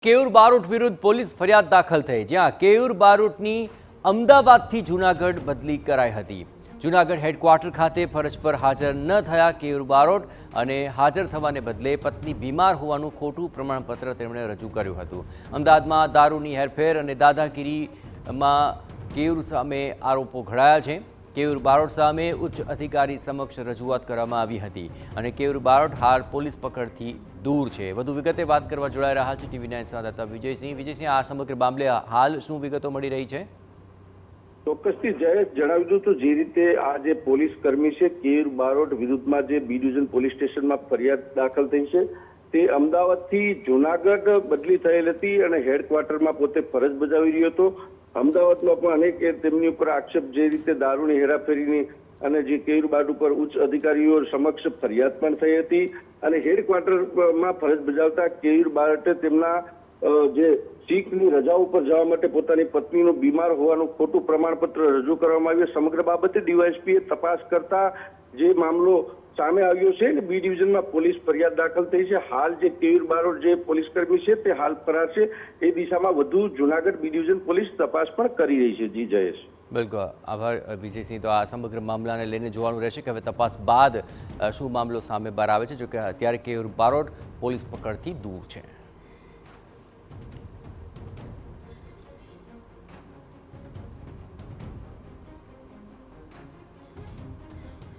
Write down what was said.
કેયુર બારોટ વિરુદ્ધ પોલીસ ફરિયાદ દાખલ થઈ, જ્યાં કેયુર બારોટની અમદાવાદથી જૂનાગઢ બદલી કરાઈ હતી। જૂનાગઢ હેડક્વાર્ટર ખાતે ફરજ પર હાજર ન થયા કેયુર બારોટ અને હાજર થવાને બદલે પત્ની બીમાર હોવાનું ખોટું પ્રમાણપત્ર તેમણે રજૂ કર્યું હતું। અમદાવાદમાં દારૂની હેરફેર અને દાદાગીરીમાં કેયુર સામે આરોપો ઘડાયા છે। કેયુર બારોટ સામે ઉચ્ચ અધિકારી સમક્ષ રજૂઆત કરવામાં આવી હતી અને કેયુર બારોટ હાલ પોલીસ પકડથી દૂર છે। વધુ વિગતે વાત કરવા જોડાઈ રહ્યા છે TV9 સંવાદદાતા વિજયસિંહ, આ સમગ્ર મામલે હાલ શું વિગતો મળી રહી છે? ચોક્કસથી જયેશ જણાવી દઉં તો જે રીતે આ જે પોલીસ કર્મી છે કેયુર બારોટ વિરુદ્ધમાં જે બી ડિવિઝન પોલીસ સ્ટેશનમાં ફરિયાદ દાખલ થઈ છે તે અમદાવાદથી જૂનાગઢ બદલી થયેલ હતી અને હેડક્વાર્ટરમાં પોતે ફરજ બજાવી રહ્યો હતો। અમદાવાદમાં પણ અનેક તેમની ઉપર આક્ષેપ જે રીતે દારૂની હેરાફેરીની અને જે કેયુર બારોટ ઉપર ઉચ્ચ અધિકારીઓ સમક્ષ ફરિયાદ પણ થઈ હતી અને હેડક્વાર્ટરમાં ફરજ બજાવતા કેયુર બારોટે તેમના જે શીખની રજા ઉપર જવા માટે પોતાની પત્નીનું બીમાર હોવાનું ખોટું પ્રમાણપત્ર રજૂ કરવામાં આવ્યું। સમગ્ર બાબતે ડીવાયએસપીએ તપાસ કરતા જે મામલો સામે આવ્યો છે ને બી ડિવિઝનમાં પોલીસ ફરિયાદ દાખલ થઈ છે। હાલ જે કેયુર બારોટ જે પોલીસ કર્મી છે તે હાલ ફરાર છે। એ દિશામાં વધુ જૂનાગઢ બી ડિવિઝન પોલીસ તપાસ પણ કરી રહી છે। જી જયેશ, બિલકુલ આભાર વિજયસિંહ। તો આ સમગ્ર મામલાને લઈને જોવાનું રહેશે કે હવે તપાસ બાદ શું મામલો સામે બહાર આવે છે, જો કે અત્યારે કેયુર બારોટ પોલીસ પકડથી દૂર છે।